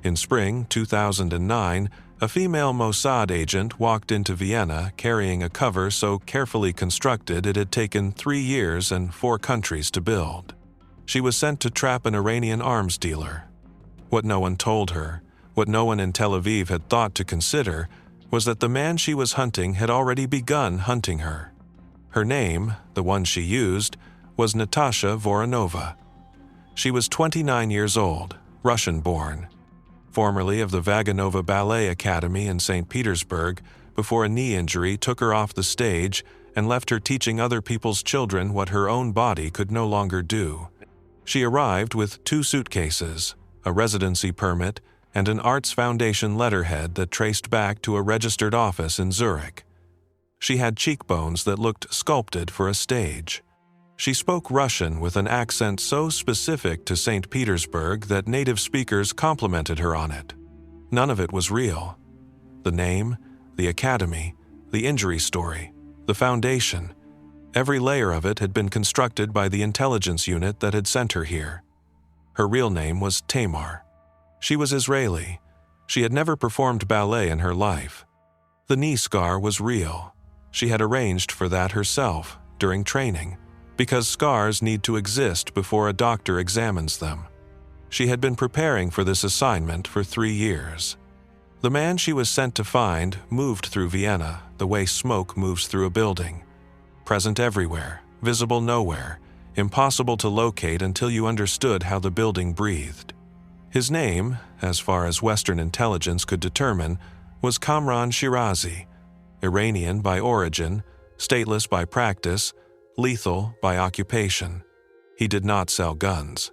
In spring 2009, a female Mossad agent walked into Vienna carrying a cover so carefully constructed it had taken 3 years and 4 countries to build. She was sent to trap an Iranian arms dealer. What no one told her, what no one in Tel Aviv had thought to consider, was that the man she was hunting had already begun hunting her. Her name, the one she used, was Natasha Voronova. She was 29 years old, Russian-born. Formerly of the Vaganova Ballet Academy in St. Petersburg, before a knee injury took her off the stage and left her teaching other people's children what her own body could no longer do. She arrived with 2 suitcases, a residency permit, and an Arts Foundation letterhead that traced back to a registered office in Zurich. She had cheekbones that looked sculpted for a stage. She spoke Russian with an accent so specific to St. Petersburg that native speakers complimented her on it. None of it was real. The name, the academy, the injury story, the foundation, every layer of it had been constructed by the intelligence unit that had sent her here. Her real name was Tamar. She was Israeli. She had never performed ballet in her life. The knee scar was real. She had arranged for that herself during training, because scars need to exist before a doctor examines them. She had been preparing for this assignment for 3 years. The man she was sent to find moved through Vienna the way smoke moves through a building. Present everywhere, visible nowhere, impossible to locate until you understood how the building breathed. His name, as far as Western intelligence could determine, was Kamran Shirazi, Iranian by origin, stateless by practice, lethal by occupation. He did not sell guns.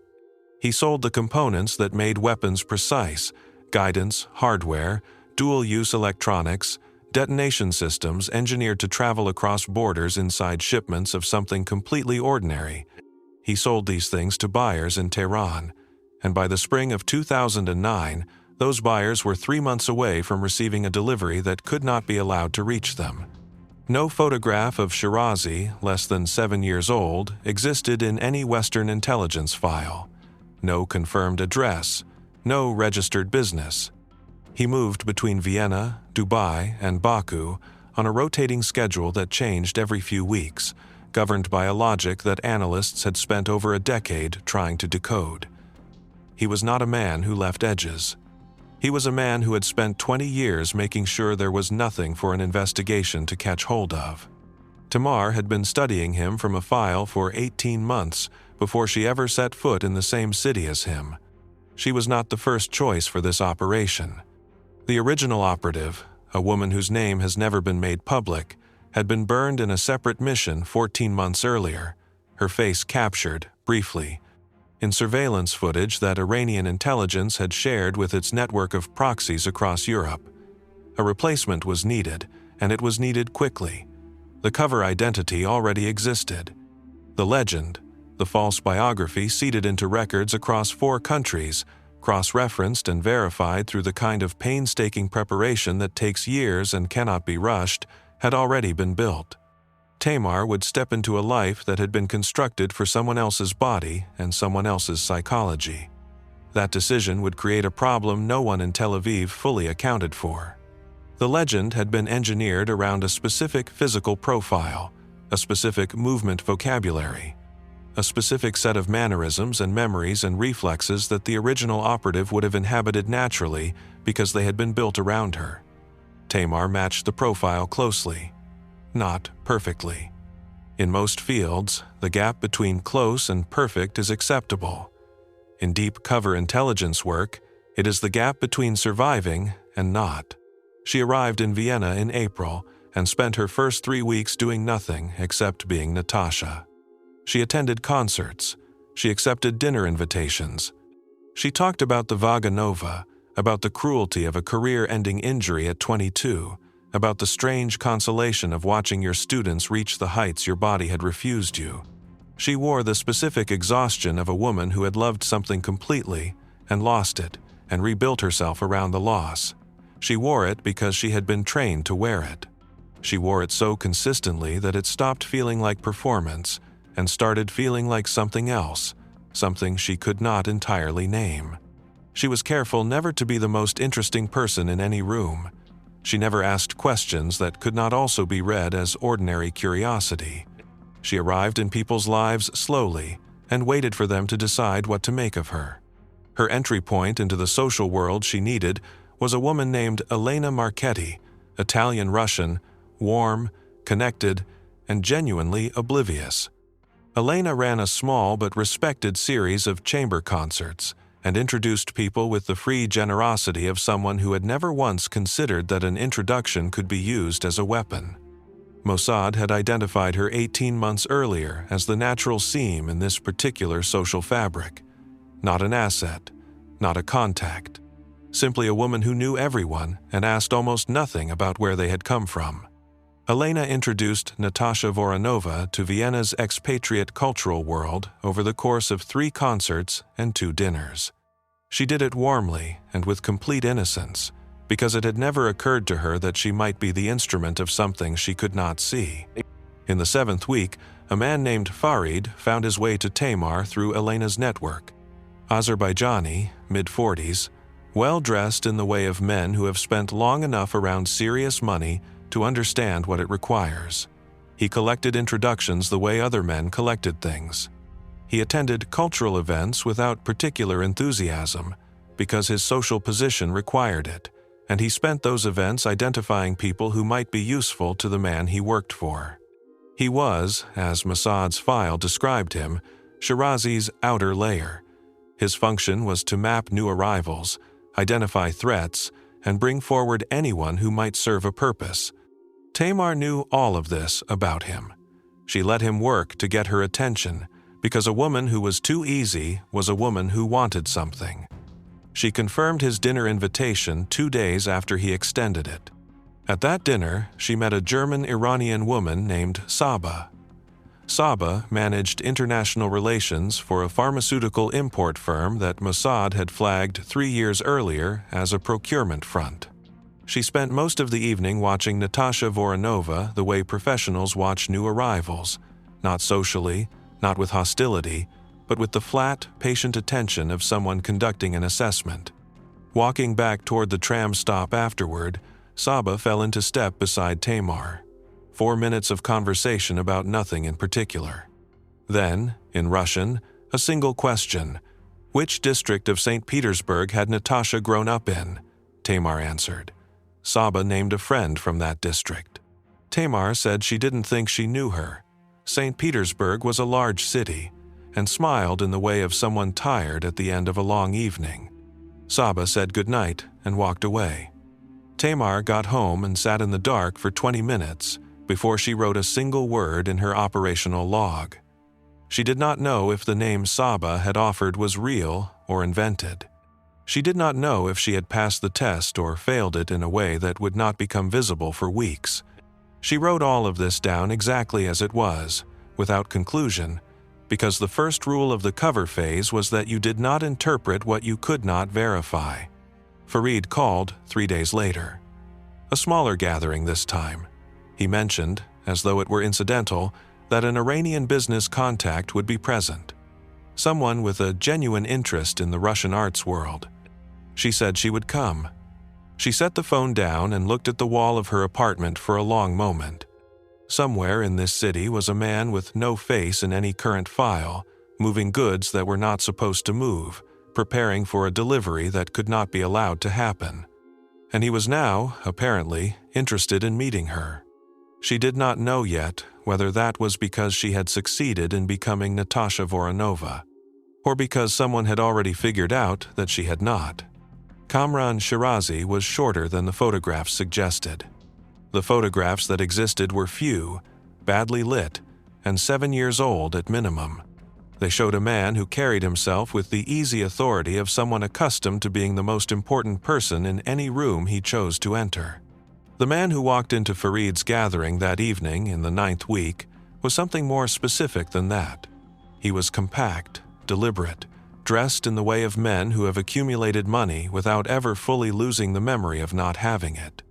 He sold the components that made weapons precise: guidance, hardware, dual-use electronics, detonation systems engineered to travel across borders inside shipments of something completely ordinary. He sold these things to buyers in Tehran, and by the spring of 2009, those buyers were 3 months away from receiving a delivery that could not be allowed to reach them. No photograph of Shirazi, less than 7 years old, existed in any Western intelligence file. No confirmed address, no registered business. He moved between Vienna, Dubai, and Baku on a rotating schedule that changed every few weeks, governed by a logic that analysts had spent over a decade trying to decode. He was not a man who left edges. He was a man who had spent 20 years making sure there was nothing for an investigation to catch hold of. Tamar had been studying him from a file for 18 months before she ever set foot in the same city as him. She was not the first choice for this operation. The original operative, a woman whose name has never been made public, had been burned in a separate mission 14 months earlier, her face captured, briefly, in surveillance footage that Iranian intelligence had shared with its network of proxies across Europe. A replacement was needed, and it was needed quickly. The cover identity already existed. The legend, the false biography seeded into records across 4 countries, cross-referenced and verified through the kind of painstaking preparation that takes years and cannot be rushed, had already been built. Tamar would step into a life that had been constructed for someone else's body and someone else's psychology. That decision would create a problem no one in Tel Aviv fully accounted for. The legend had been engineered around a specific physical profile, a specific movement vocabulary, a specific set of mannerisms and memories and reflexes that the original operative would have inhabited naturally because they had been built around her. Tamar matched the profile closely. Not perfectly. In most fields, the gap between close and perfect is acceptable. In deep cover intelligence work, it is the gap between surviving and not. She arrived in Vienna in April and spent her first 3 weeks doing nothing except being Natasha. She attended concerts. She accepted dinner invitations. She talked about the Vaganova, about the cruelty of a career-ending injury at 22, about the strange consolation of watching your students reach the heights your body had refused you. She wore the specific exhaustion of a woman who had loved something completely and lost it and rebuilt herself around the loss. She wore it because she had been trained to wear it. She wore it so consistently that it stopped feeling like performance and started feeling like something else, something she could not entirely name. She was careful never to be the most interesting person in any room. She never asked questions that could not also be read as ordinary curiosity. She arrived in people's lives slowly and waited for them to decide what to make of her. Her entry point into the social world she needed was a woman named Elena Marchetti, Italian-Russian, warm, connected, and genuinely oblivious. Elena ran a small but respected series of chamber concerts and introduced people with the free generosity of someone who had never once considered that an introduction could be used as a weapon. Mossad had identified her 18 months earlier as the natural seam in this particular social fabric. Not an asset, not a contact. Simply a woman who knew everyone and asked almost nothing about where they had come from. Elena introduced Natasha Voronova to Vienna's expatriate cultural world over the course of 3 concerts and 2 dinners. She did it warmly and with complete innocence, because it had never occurred to her that she might be the instrument of something she could not see. In the 7th week, a man named Farid found his way to Tamar through Elena's network. Azerbaijani, mid-40s, well-dressed in the way of men who have spent long enough around serious money to understand what it requires. He collected introductions the way other men collected things. He attended cultural events without particular enthusiasm because his social position required it, and he spent those events identifying people who might be useful to the man he worked for. He was, as Mossad's file described him, Shirazi's outer layer. His function was to map new arrivals, identify threats, and bring forward anyone who might serve a purpose. Tamar knew all of this about him. She let him work to get her attention, because a woman who was too easy was a woman who wanted something. She confirmed his dinner invitation 2 days after he extended it. At that dinner, she met a German-Iranian woman named Saba. Saba managed international relations for a pharmaceutical import firm that Mossad had flagged 3 years earlier as a procurement front. She spent most of the evening watching Natasha Voronova the way professionals watch new arrivals, not socially, not with hostility, but with the flat, patient attention of someone conducting an assessment. Walking back toward the tram stop afterward, Saba fell into step beside Tamar. 4 minutes of conversation about nothing in particular. Then, in Russian, a single question. Which district of St. Petersburg had Natasha grown up in? Tamar answered. Saba named a friend from that district. Tamar said she didn't think she knew her. St. Petersburg was a large city, and smiled in the way of someone tired at the end of a long evening. Saba said goodnight and walked away. Tamar got home and sat in the dark for 20 minutes before she wrote a single word in her operational log. She did not know if the name Saba had offered was real or invented. She did not know if she had passed the test or failed it in a way that would not become visible for weeks. She wrote all of this down exactly as it was, without conclusion, because the first rule of the cover phase was that you did not interpret what you could not verify. Farid called 3 days later. A smaller gathering this time. He mentioned, as though it were incidental, that an Iranian business contact would be present. Someone with a genuine interest in the Russian arts world. She said she would come. She set the phone down and looked at the wall of her apartment for a long moment. Somewhere in this city was a man with no face in any current file, moving goods that were not supposed to move, preparing for a delivery that could not be allowed to happen. And he was now, apparently, interested in meeting her. She did not know yet whether that was because she had succeeded in becoming Natasha Voronova, or because someone had already figured out that she had not. Kamran Shirazi was shorter than the photographs suggested. The photographs that existed were few, badly lit, and 7 years old at minimum. They showed a man who carried himself with the easy authority of someone accustomed to being the most important person in any room he chose to enter. The man who walked into Farid's gathering that evening in the 9th week was something more specific than that. He was compact, deliberate, dressed in the way of men who have accumulated money without ever fully losing the memory of not having it.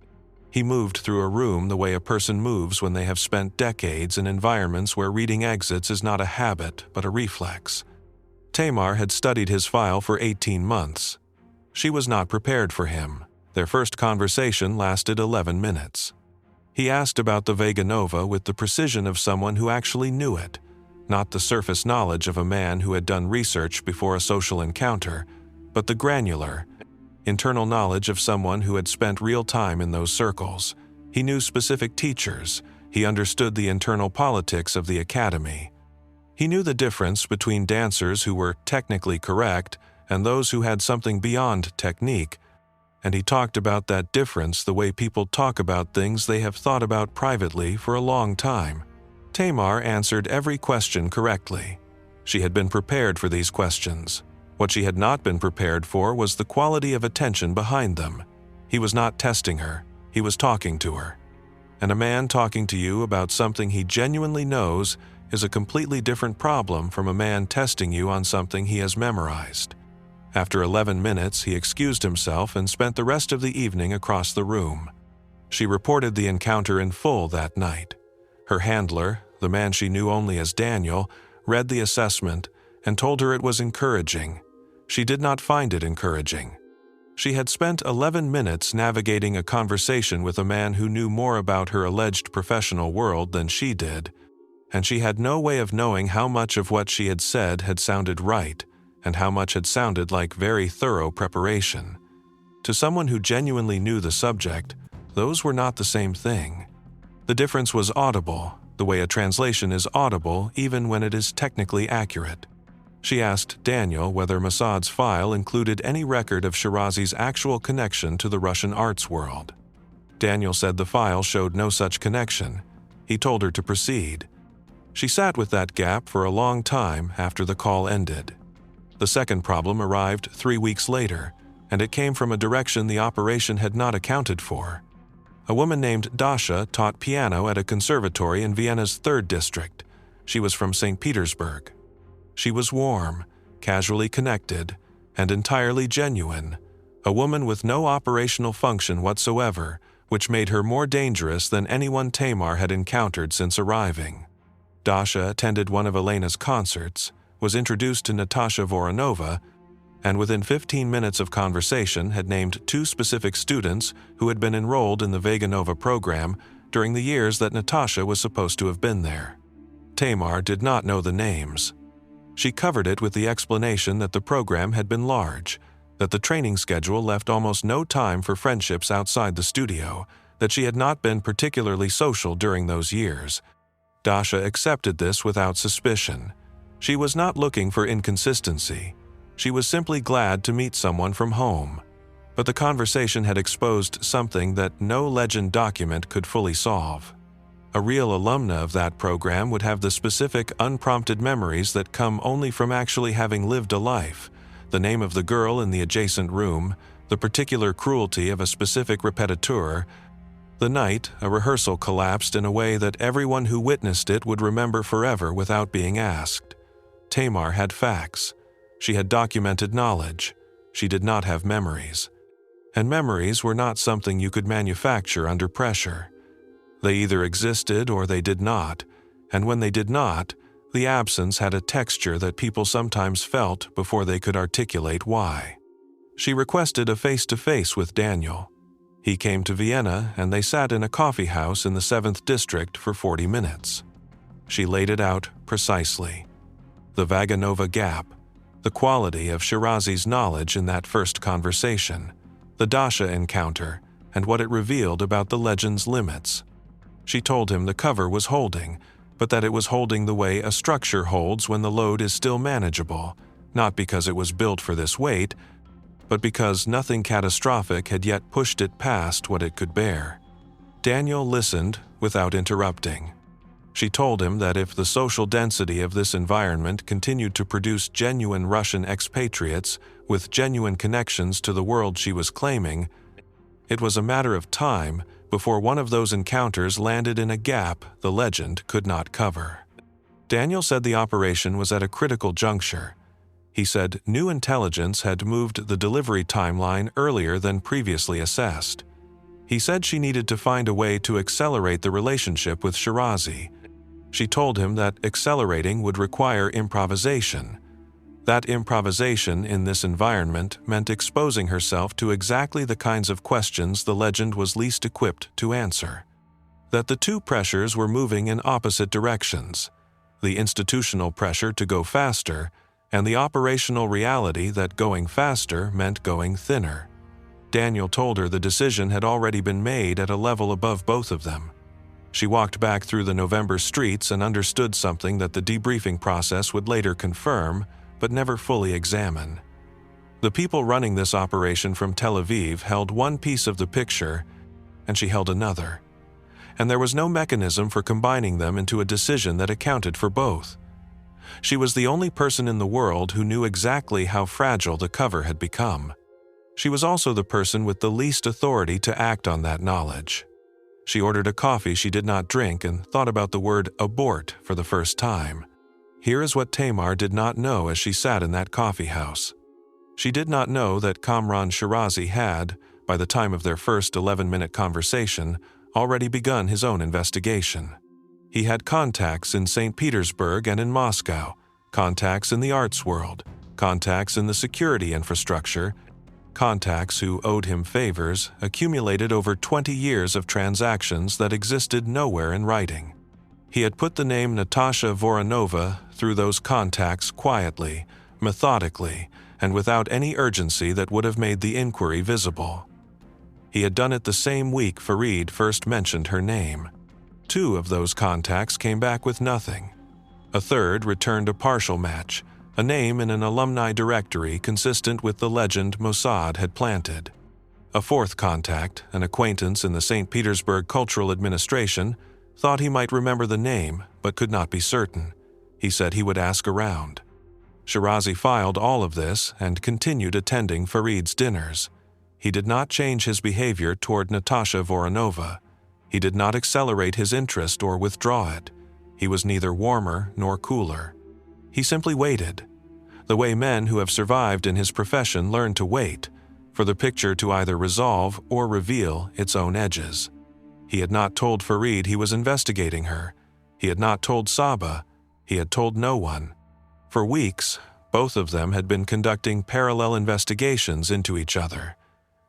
He moved through a room the way a person moves when they have spent decades in environments where reading exits is not a habit but a reflex. Tamar had studied his file for 18 months. She was not prepared for him. Their first conversation lasted 11 minutes. He asked about the Vega Nova with the precision of someone who actually knew it, not the surface knowledge of a man who had done research before a social encounter, but the granular, internal knowledge of someone who had spent real time in those circles. He knew specific teachers. He understood the internal politics of the academy. He knew the difference between dancers who were technically correct and those who had something beyond technique, and he talked about that difference the way people talk about things they have thought about privately for a long time. Tamar answered every question correctly. She had been prepared for these questions. What she had not been prepared for was the quality of attention behind them. He was not testing her, he was talking to her. And a man talking to you about something he genuinely knows is a completely different problem from a man testing you on something he has memorized. After 11 minutes, he excused himself and spent the rest of the evening across the room. She reported the encounter in full that night. Her handler, the man she knew only as Daniel, read the assessment and told her it was encouraging. She did not find it encouraging. She had spent 11 minutes navigating a conversation with a man who knew more about her alleged professional world than she did, and she had no way of knowing how much of what she had said had sounded right and how much had sounded like very thorough preparation. To someone who genuinely knew the subject, those were not the same thing. The difference was audible, the way a translation is audible even when it is technically accurate. She asked Daniel whether Mossad's file included any record of Shirazi's actual connection to the Russian arts world. Daniel said the file showed no such connection. He told her to proceed. She sat with that gap for a long time after the call ended. The second problem arrived 3 weeks later, and it came from a direction the operation had not accounted for. A woman named Dasha taught piano at a conservatory in Vienna's 3rd district. She was from St. Petersburg. She was warm, casually connected, and entirely genuine, a woman with no operational function whatsoever, which made her more dangerous than anyone Tamar had encountered since arriving. Dasha attended one of Elena's concerts, was introduced to Natasha Voronova, and within 15 minutes of conversation had named 2 specific students who had been enrolled in the Vega Nova program during the years that Natasha was supposed to have been there. Tamar did not know the names. She covered it with the explanation that the program had been large, that the training schedule left almost no time for friendships outside the studio, that she had not been particularly social during those years. Dasha accepted this without suspicion. She was not looking for inconsistency. She was simply glad to meet someone from home. But the conversation had exposed something that no legend document could fully solve. A real alumna of that program would have the specific, unprompted memories that come only from actually having lived a life, the name of the girl in the adjacent room, the particular cruelty of a specific repetiteur. The night a rehearsal collapsed in a way that everyone who witnessed it would remember forever without being asked. Tamar had facts. She had documented knowledge. She did not have memories. And memories were not something you could manufacture under pressure. They either existed or they did not, and when they did not, the absence had a texture that people sometimes felt before they could articulate why. She requested a face-to-face with Daniel. He came to Vienna and they sat in a coffee house in the 7th district for 40 minutes. She laid it out precisely. The Vega Nova gap, the quality of Shirazi's knowledge in that first conversation, the Dasha encounter, and what it revealed about the legend's limits. She told him the cover was holding, but that it was holding the way a structure holds when the load is still manageable, not because it was built for this weight, but because nothing catastrophic had yet pushed it past what it could bear. Daniel listened without interrupting. She told him that if the social density of this environment continued to produce genuine Russian expatriates with genuine connections to the world she was claiming, it was a matter of time before one of those encounters landed in a gap the legend could not cover. Daniel said the operation was at a critical juncture. He said new intelligence had moved the delivery timeline earlier than previously assessed. He said she needed to find a way to accelerate the relationship with Shirazi. She told him that accelerating would require improvisation. That improvisation in this environment meant exposing herself to exactly the kinds of questions the legend was least equipped to answer. That the two pressures were moving in opposite directions, the institutional pressure to go faster and the operational reality that going faster meant going thinner. Daniel told her the decision had already been made at a level above both of them. She walked back through the November streets and understood something that the debriefing process would later confirm, but never fully examine. The people running this operation from Tel Aviv held one piece of the picture, and she held another. And there was no mechanism for combining them into a decision that accounted for both. She was the only person in the world who knew exactly how fragile the cover had become. She was also the person with the least authority to act on that knowledge. She ordered a coffee she did not drink and thought about the word abort for the first time. Here is what Tamar did not know as she sat in that coffee house. She did not know that Kamran Shirazi had, by the time of their first 11-minute conversation, already begun his own investigation. He had contacts in St. Petersburg and in Moscow, contacts in the arts world, contacts in the security infrastructure, contacts who owed him favors accumulated over 20 years of transactions that existed nowhere in writing. He had put the name Natasha Voronova through those contacts quietly, methodically, and without any urgency that would have made the inquiry visible. He had done it the same week Farid first mentioned her name. 2 of those contacts came back with nothing. A third returned a partial match, a name in an alumni directory consistent with the legend Mossad had planted. A 4th contact, an acquaintance in the St. Petersburg Cultural Administration, thought he might remember the name but could not be certain. He said he would ask around. Shirazi filed all of this and continued attending Farid's dinners. He did not change his behavior toward Natasha Voronova. He did not accelerate his interest or withdraw it. He was neither warmer nor cooler. He simply waited, the way men who have survived in his profession learn to wait, for the picture to either resolve or reveal its own edges. He had not told Farid he was investigating her. He had not told Saba. He had told no one. For weeks, both of them had been conducting parallel investigations into each other.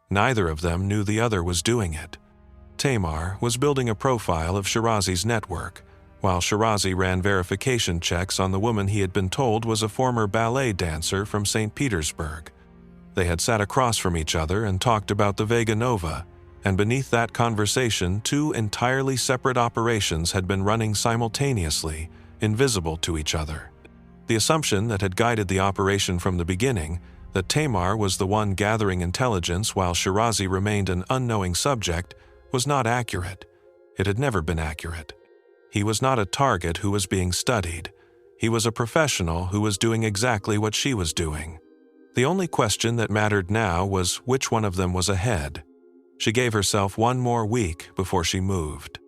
Neither of them knew the other was doing it. Tamar was building a profile of Shirazi's network, while Shirazi ran verification checks on the woman he had been told was a former ballet dancer from St. Petersburg. They had sat across from each other and talked about the Vega Nova, and beneath that conversation 2 entirely separate operations had been running simultaneously, invisible to each other. The assumption that had guided the operation from the beginning, that Tamar was the one gathering intelligence while Shirazi remained an unknowing subject, was not accurate. It had never been accurate. He was not a target who was being studied. He was a professional who was doing exactly what she was doing. The only question that mattered now was which one of them was ahead. She gave herself 1 more week before she moved.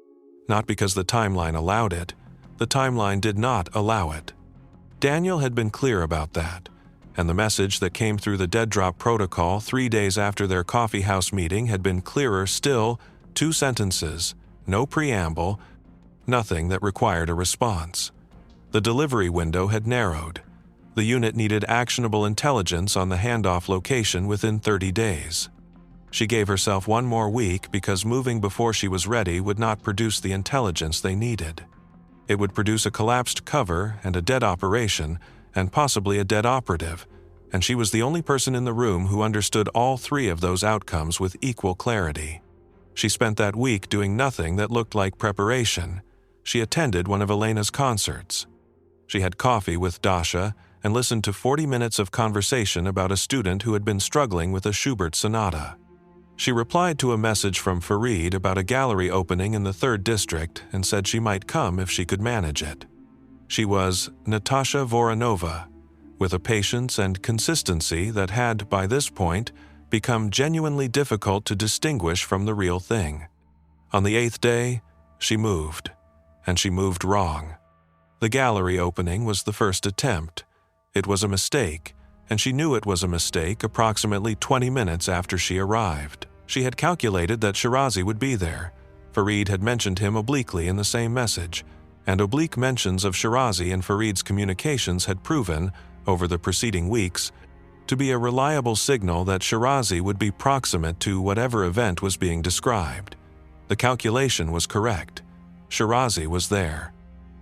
Not because the timeline allowed it. The timeline did not allow it. Daniel had been clear about that, and the message that came through the dead drop protocol 3 days after their coffee house meeting had been clearer still. 2 sentences, no preamble, nothing that required a response. The delivery window had narrowed. The unit needed actionable intelligence on the handoff location within 30 days. She gave herself 1 more week because moving before she was ready would not produce the intelligence they needed. It would produce a collapsed cover and a dead operation, and possibly a dead operative, and she was the only person in the room who understood all 3 of those outcomes with equal clarity. She spent that week doing nothing that looked like preparation. She attended one of Elena's concerts. She had coffee with Dasha and listened to 40 minutes of conversation about a student who had been struggling with a Schubert sonata. She replied to a message from Farid about a gallery opening in the 3rd district and said she might come if she could manage it. She was Natasha Voronova, with a patience and consistency that had, by this point, become genuinely difficult to distinguish from the real thing. On the 8th day, she moved, and she moved wrong. The gallery opening was the first attempt. It was a mistake, and she knew it was a mistake approximately 20 minutes after she arrived. She had calculated that Shirazi would be there. Farid had mentioned him obliquely in the same message, and oblique mentions of Shirazi in Farid's communications had proven, over the preceding weeks to be a reliable signal that Shirazi would be proximate to whatever event was being described. The calculation was correct. Shirazi was there.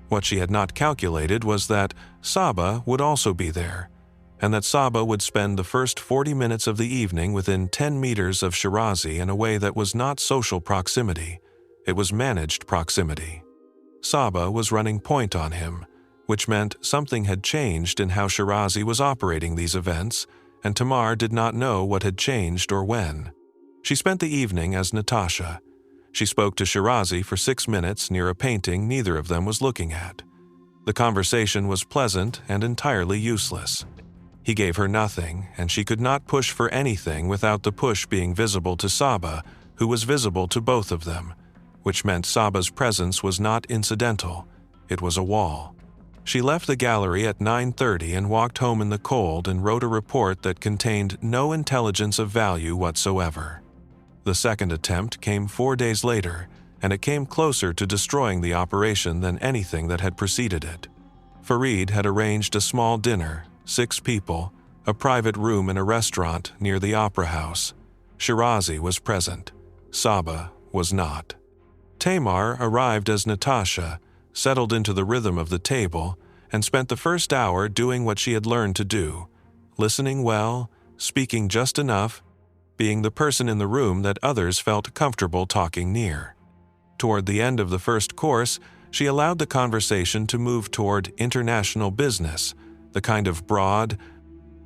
What she had not calculated was that Saba would also be there, and that Saba would spend the first 40 minutes of the evening within 10 meters of Shirazi in a way that was not social proximity. It was managed proximity. Saba was running point on him, which meant something had changed in how Shirazi was operating these events, and Tamar did not know what had changed or when. She spent the evening as Natasha. She spoke to Shirazi for 6 minutes near a painting neither of them was looking at. The conversation was pleasant and entirely useless. He gave her nothing, and she could not push for anything without the push being visible to Saba, who was visible to both of them, which meant Saba's presence was not incidental. It was a wall. She left the gallery at 9:30 and walked home in the cold and wrote a report that contained no intelligence of value whatsoever. The second attempt came 4 days later, and it came closer to destroying the operation than anything that had preceded it. Farid had arranged a small dinner, 6 people, a private room in a restaurant near the Opera House. Shirazi was present. Saba was not. Tamar arrived as Natasha, settled into the rhythm of the table, and spent the first hour doing what she had learned to do, listening well, speaking just enough, being the person in the room that others felt comfortable talking near. Toward the end of the first course, she allowed the conversation to move toward international business, the kind of broad,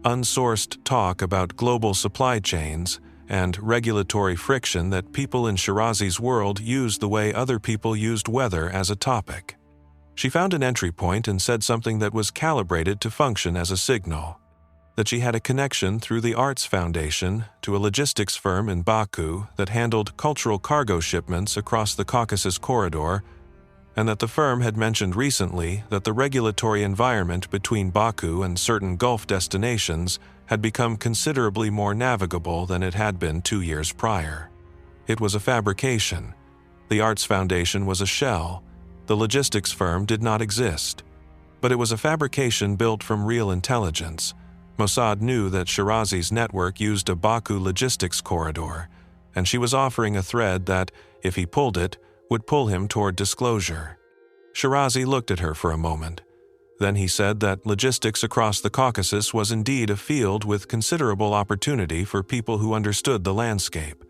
unsourced talk about global supply chains and regulatory friction that people in Shirazi's world used the way other people used weather as a topic. She found an entry point and said something that was calibrated to function as a signal, that she had a connection through the Arts Foundation to a logistics firm in Baku that handled cultural cargo shipments across the Caucasus corridor, and that the firm had mentioned recently that the regulatory environment between Baku and certain Gulf destinations had become considerably more navigable than it had been 2 years prior. It was a fabrication. The Arts Foundation was a shell. The logistics firm did not exist. But it was a fabrication built from real intelligence. Mossad knew that Shirazi's network used a Baku logistics corridor, and she was offering a thread that, if he pulled it, would pull him toward disclosure. Shirazi looked at her for a moment. Then he said that logistics across the Caucasus was indeed a field with considerable opportunity for people who understood the landscape.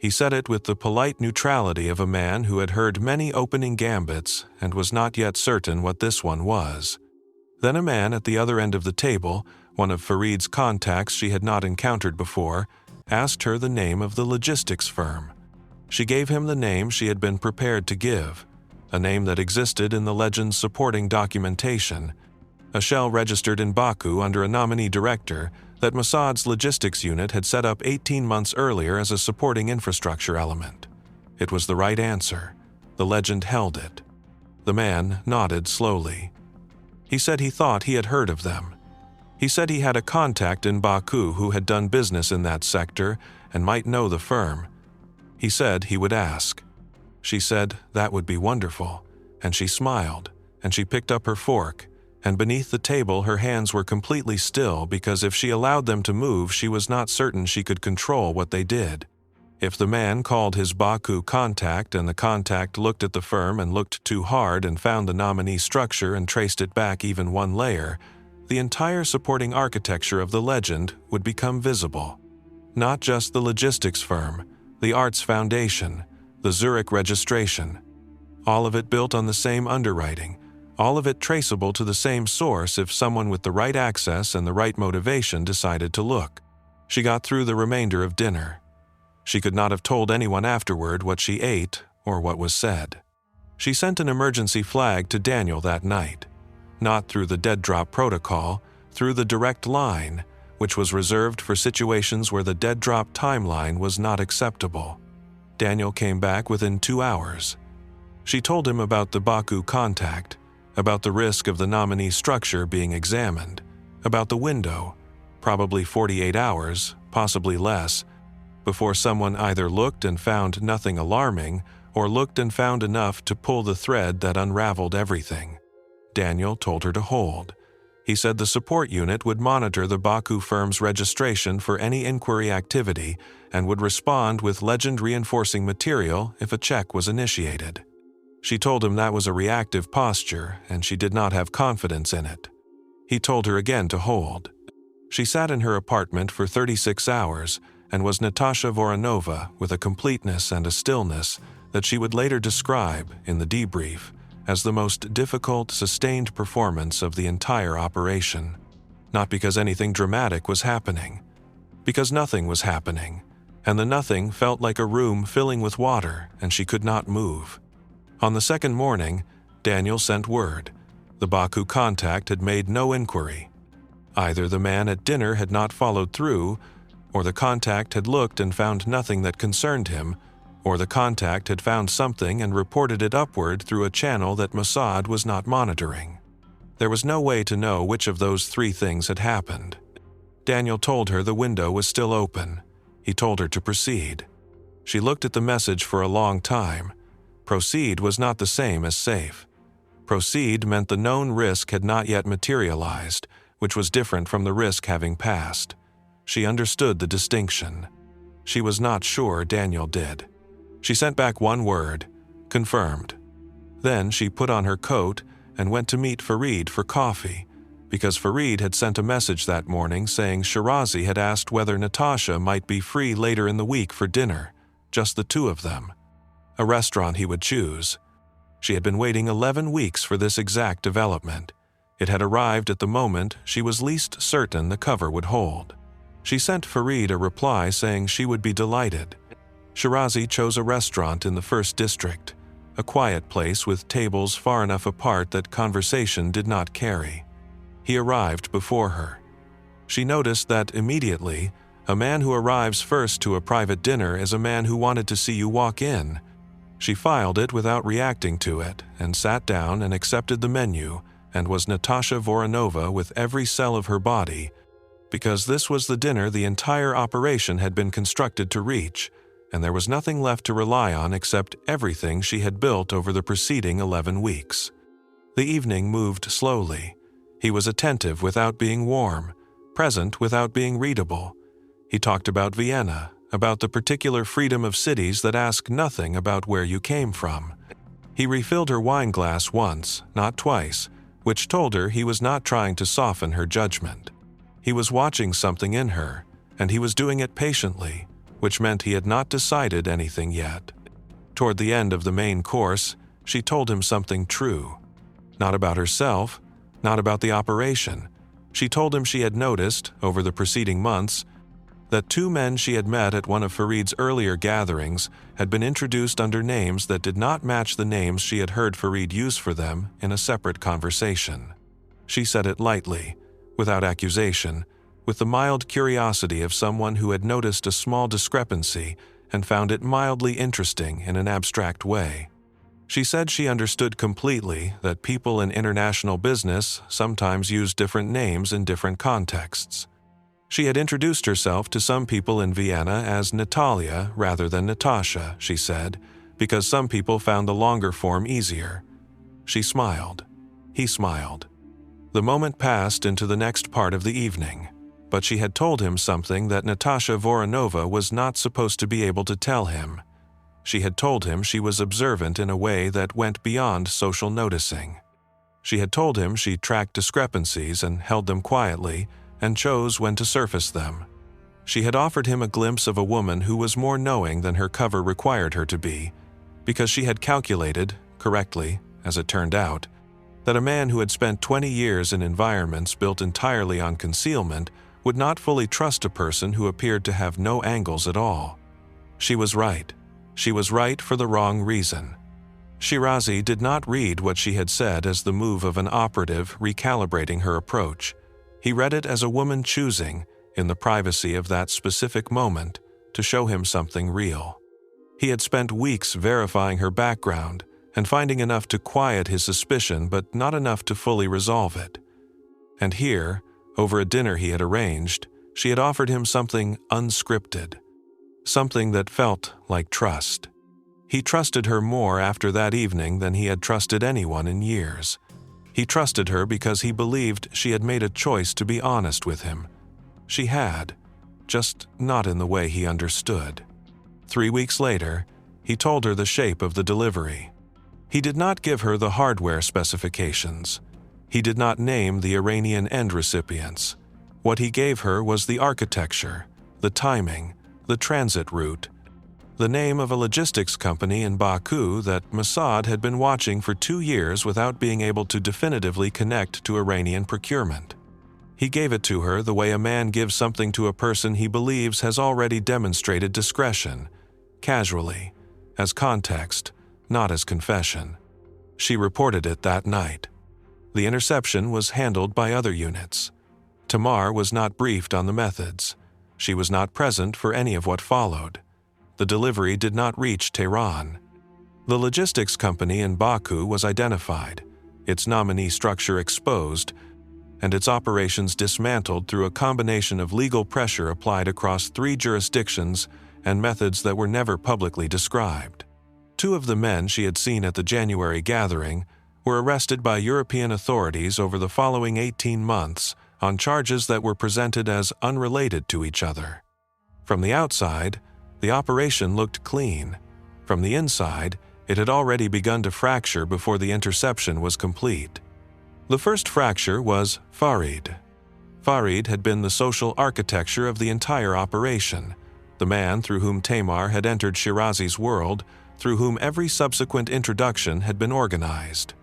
He said it with the polite neutrality of a man who had heard many opening gambits and was not yet certain what this one was. Then a man at the other end of the table, one of Farid's contacts she had not encountered before, asked her the name of the logistics firm. She gave him the name she had been prepared to give, a name that existed in the legend's supporting documentation, a shell registered in Baku under a nominee director that Mossad's logistics unit had set up 18 months earlier as a supporting infrastructure element. It was the right answer. The legend held it. The man nodded slowly. He said he thought he had heard of them. He said he had a contact in Baku who had done business in that sector and might know the firm. He said he would ask. She said that would be wonderful, and she smiled, and she picked up her fork, and beneath the table her hands were completely still because if she allowed them to move she was not certain she could control what they did. If the man called his Baku contact and the contact looked at the firm and looked too hard and found the nominee structure and traced it back even one layer, the entire supporting architecture of the legend would become visible. Not just the logistics firm, the Arts Foundation, the Zurich registration. All of it built on the same underwriting, all of it traceable to the same source if someone with the right access and the right motivation decided to look. She got through the remainder of dinner. She could not have told anyone afterward what she ate or what was said. She sent an emergency flag to Daniel that night, not through the dead drop protocol, through the direct line, which was reserved for situations where the dead drop timeline was not acceptable. Daniel came back within 2 hours. She told him about the Baku contact, about the risk of the nominee structure being examined, about the window, probably 48 hours, possibly less, before someone either looked and found nothing alarming or looked and found enough to pull the thread that unraveled everything. Daniel told her to hold. He said the support unit would monitor the Baku firm's registration for any inquiry activity and would respond with legend-reinforcing material if a check was initiated. She told him that was a reactive posture and she did not have confidence in it. He told her again to hold. She sat in her apartment for 36 hours and was Natasha Voronova with a completeness and a stillness that she would later describe, in the debrief, as the most difficult, sustained performance of the entire operation. Not because anything dramatic was happening, because nothing was happening, and the nothing felt like a room filling with water and she could not move. On the second morning, Daniel sent word. The Baku contact had made no inquiry. Either the man at dinner had not followed through, or the contact had looked and found nothing that concerned him, or the contact had found something and reported it upward through a channel that Mossad was not monitoring. There was no way to know which of those three things had happened. Daniel told her the window was still open. He told her to proceed. She looked at the message for a long time. Proceed was not the same as safe. Proceed meant the known risk had not yet materialized, which was different from the risk having passed. She understood the distinction. She was not sure Daniel did. She sent back one word, confirmed. Then she put on her coat and went to meet Farid for coffee, because Farid had sent a message that morning saying Shirazi had asked whether Natasha might be free later in the week for dinner, just the two of them. A restaurant he would choose. She had been waiting 11 weeks for this exact development. It had arrived at the moment she was least certain the cover would hold. She sent Farid a reply saying she would be delighted. Shirazi chose a restaurant in the first district, a quiet place with tables far enough apart that conversation did not carry. He arrived before her. She noticed that immediately, a man who arrives first to a private dinner is a man who wanted to see you walk in. She filed it without reacting to it and sat down and accepted the menu and was Natasha Voronova with every cell of her body, because this was the dinner the entire operation had been constructed to reach, and there was nothing left to rely on except everything she had built over the preceding 11 weeks. The evening moved slowly. He was attentive without being warm, present without being readable. He talked about Vienna, about the particular freedom of cities that ask nothing about where you came from. He refilled her wine glass once, not twice, which told her he was not trying to soften her judgment. He was watching something in her, and he was doing it patiently, which meant he had not decided anything yet. Toward the end of the main course, she told him something true. Not about herself, not about the operation. She told him she had noticed, over the preceding months, that two men she had met at one of Farid's earlier gatherings had been introduced under names that did not match the names she had heard Farid use for them in a separate conversation. She said it lightly, without accusation, with the mild curiosity of someone who had noticed a small discrepancy and found it mildly interesting in an abstract way. She said she understood completely that people in international business sometimes use different names in different contexts. She had introduced herself to some people in Vienna as Natalia rather than Natasha, she said, because some people found the longer form easier. She smiled. He smiled. The moment passed into the next part of the evening, but she had told him something that Natasha Voronova was not supposed to be able to tell him. She had told him she was observant in a way that went beyond social noticing. She had told him she tracked discrepancies and held them quietly, and chose when to surface them. She had offered him a glimpse of a woman who was more knowing than her cover required her to be, because she had calculated, correctly, as it turned out, that a man who had spent 20 years in environments built entirely on concealment would not fully trust a person who appeared to have no angles at all. She was right. She was right for the wrong reason. Shirazi did not read what she had said as the move of an operative recalibrating her approach. He read it as a woman choosing, in the privacy of that specific moment, to show him something real. He had spent weeks verifying her background and finding enough to quiet his suspicion but not enough to fully resolve it. And here, over a dinner he had arranged, she had offered him something unscripted, something that felt like trust. He trusted her more after that evening than he had trusted anyone in years. He trusted her because he believed she had made a choice to be honest with him. She had, just not in the way he understood. 3 weeks later, he told her the shape of the delivery. He did not give her the hardware specifications. He did not name the Iranian end recipients. What he gave her was the architecture, the timing, the transit route, the name of a logistics company in Baku that Mossad had been watching for 2 years without being able to definitively connect to Iranian procurement. He gave it to her the way a man gives something to a person he believes has already demonstrated discretion, casually, as context, not as confession. She reported it that night. The interception was handled by other units. Tamar was not briefed on the methods. She was not present for any of what followed. The delivery did not reach Tehran. The logistics company in Baku was identified, its nominee structure exposed, and its operations dismantled through a combination of legal pressure applied across 3 jurisdictions and methods that were never publicly described. 2 of the men she had seen at the January gathering were arrested by European authorities over the following 18 months on charges that were presented as unrelated to each other. From the outside, the operation looked clean. From the inside, it had already begun to fracture before the interception was complete. The first fracture was Farid. Farid had been the social architecture of the entire operation, the man through whom Tamar had entered Shirazi's world, through whom every subsequent introduction had been organized.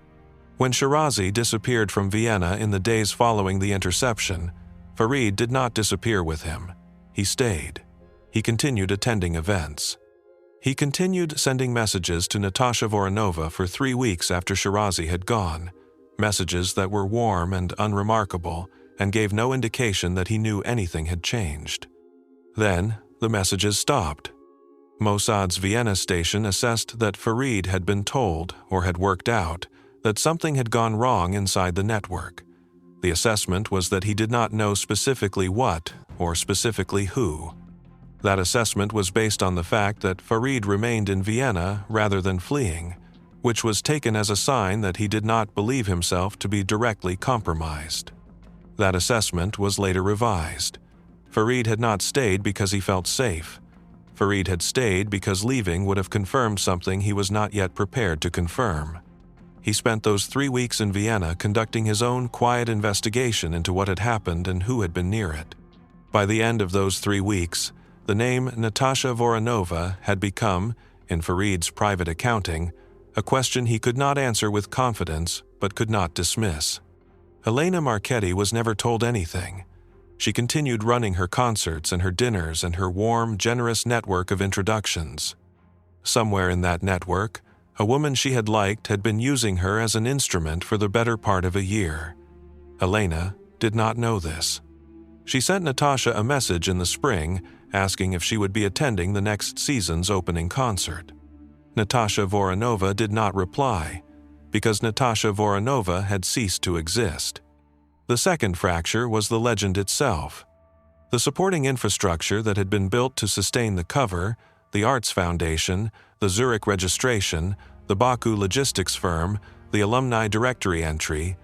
When Shirazi disappeared from Vienna in the days following the interception, Farid did not disappear with him. He stayed. He continued attending events. He continued sending messages to Natasha Voronova for 3 weeks after Shirazi had gone, messages that were warm and unremarkable and gave no indication that he knew anything had changed. Then, the messages stopped. Mossad's Vienna station assessed that Farid had been told, or had worked out, that something had gone wrong inside the network. The assessment was that he did not know specifically what, or specifically who. That assessment was based on the fact that Farid remained in Vienna rather than fleeing, which was taken as a sign that he did not believe himself to be directly compromised. That assessment was later revised. Farid had not stayed because he felt safe. Farid had stayed because leaving would have confirmed something he was not yet prepared to confirm. He spent those 3 weeks in Vienna conducting his own quiet investigation into what had happened and who had been near it. By the end of those 3 weeks, the name Natasha Voronova had become, in Farid's private accounting, a question he could not answer with confidence but could not dismiss. Elena Marchetti was never told anything. She continued running her concerts and her dinners and her warm, generous network of introductions. Somewhere in that network, a woman she had liked had been using her as an instrument for the better part of a year. Elena did not know this. She sent Natasha a message in the spring asking if she would be attending the next season's opening concert. Natasha Voronova did not reply, because Natasha Voronova had ceased to exist. The second fracture was the legend itself. The supporting infrastructure that had been built to sustain the cover, the Arts Foundation, the Zurich registration, the Baku logistics firm, the alumni directory entry,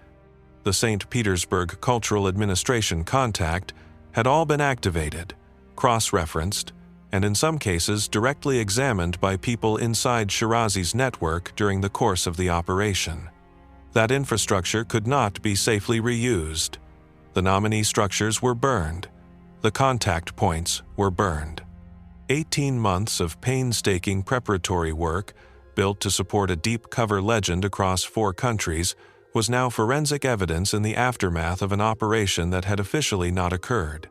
the St. Petersburg Cultural Administration contact, had all been activated, cross-referenced, and in some cases directly examined by people inside Shirazi's network during the course of the operation. That infrastructure could not be safely reused. The nominee structures were burned. The contact points were burned. 18 months of painstaking preparatory work, built to support a deep cover legend across 4 countries, was now forensic evidence in the aftermath of an operation that had officially not occurred.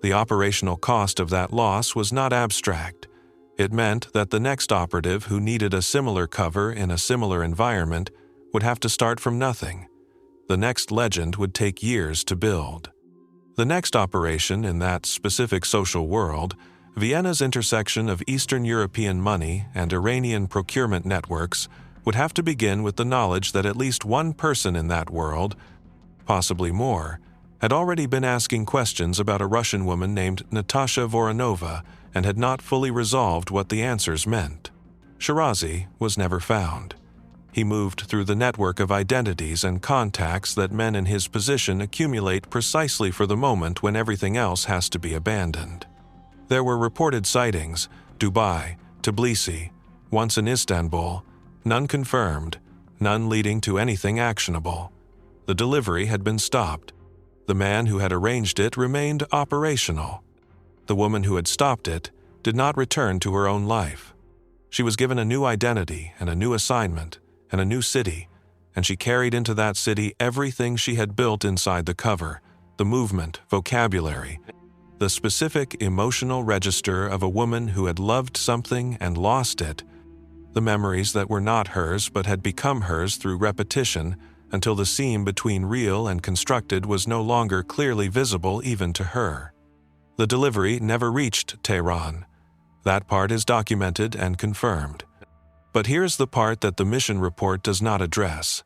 The operational cost of that loss was not abstract. It meant that the next operative who needed a similar cover in a similar environment would have to start from nothing. The next legend would take years to build. The next operation in that specific social world, Vienna's intersection of Eastern European money and Iranian procurement networks, would have to begin with the knowledge that at least one person in that world, possibly more, had already been asking questions about a Russian woman named Natasha Voronova and had not fully resolved what the answers meant. Shirazi was never found. He moved through the network of identities and contacts that men in his position accumulate precisely for the moment when everything else has to be abandoned. There were reported sightings, Dubai, Tbilisi, once in Istanbul, none confirmed, none leading to anything actionable. The delivery had been stopped. The man who had arranged it remained operational. The woman who had stopped it did not return to her own life. She was given a new identity and a new assignment and a new city, and she carried into that city everything she had built inside the cover, the movement, vocabulary, the specific emotional register of a woman who had loved something and lost it, the memories that were not hers but had become hers through repetition until the seam between real and constructed was no longer clearly visible even to her. The delivery never reached Tehran. That part is documented and confirmed. But here's the part that the mission report does not address.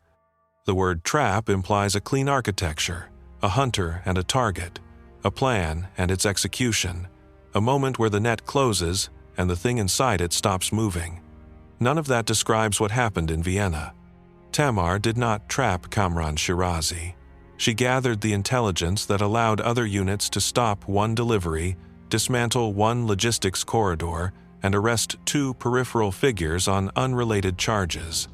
The word trap implies a clean architecture, a hunter and a target, a plan and its execution, a moment where the net closes and the thing inside it stops moving. None of that describes what happened in Vienna. Tamar did not trap Kamran Shirazi. She gathered the intelligence that allowed other units to stop one delivery, dismantle one logistics corridor, and arrest two peripheral figures on unrelated charges.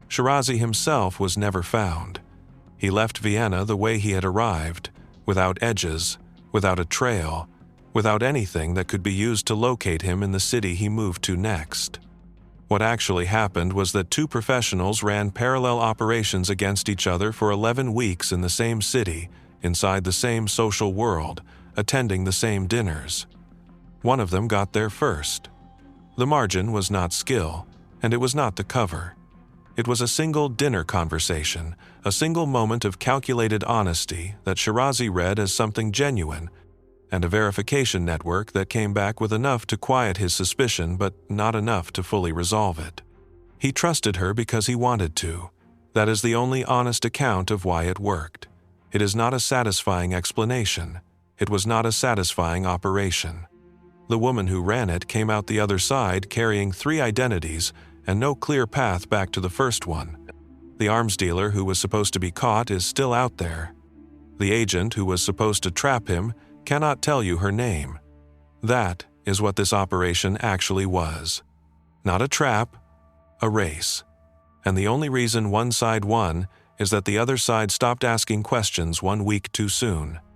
Shirazi himself was never found. He left Vienna the way he had arrived, without edges, without a trail, without anything that could be used to locate him in the city he moved to next. What actually happened was that two professionals ran parallel operations against each other for 11 weeks in the same city, inside the same social world, attending the same dinners. One of them got there first. The margin was not skill, and it was not the cover. It was a single dinner conversation, a single moment of calculated honesty that Shirazi read as something genuine, and a verification network that came back with enough to quiet his suspicion but not enough to fully resolve it. He trusted her because he wanted to. That is the only honest account of why it worked. It is not a satisfying explanation. It was not a satisfying operation. The woman who ran it came out the other side carrying 3 identities and no clear path back to the first one. The arms dealer who was supposed to be caught is still out there. The agent who was supposed to trap him cannot tell you her name. That is what this operation actually was. Not a trap, a race. And the only reason one side won is that the other side stopped asking questions 1 week too soon.